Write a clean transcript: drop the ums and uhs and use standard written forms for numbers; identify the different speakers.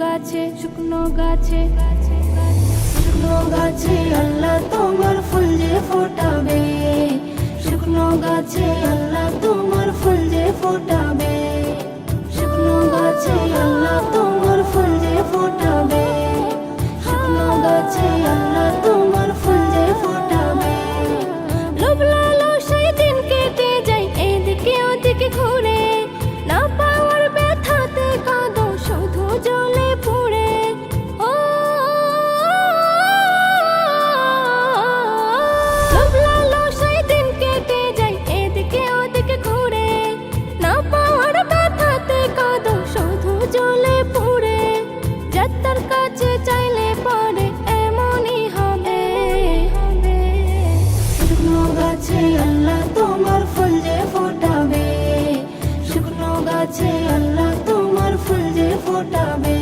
Speaker 1: গাছে শুকনো গাছে শুকনো গাছে আল্লাহ তোমার ফুল যে ফোটাবে, শুকনো গাছে আল্লাহ তোমার ফুল যে ফোটাবে, শুকনো গাছে আল্লাহ তোমার ফুল যে ফোটাবে, শুকনো গাছে আল্লাহ তোমার ফুল যে ফোটাবে। লোভ লালসায় দিন কেটে যায় এদিকে ওদিকে ঘুরে, না পাওয়ার ব্যথাতে কাঁদো শুধু জলে পুড়ে। ও লোভ লালসায় দিন কেটে যায় এদিকে ওদিকে ঘুরে, না পাওয়ার ব্যথাতে কাঁদো শুধু জলে পুড়ে। যাত্রার কাছে চাইলে পরে এমনই হবে, শুকনো গাছে আল্লাহ তোমার ফুল যে ফোটাবে, শুকনো গাছে আল্লাহ তোমার ফুল যে ফোটাবে।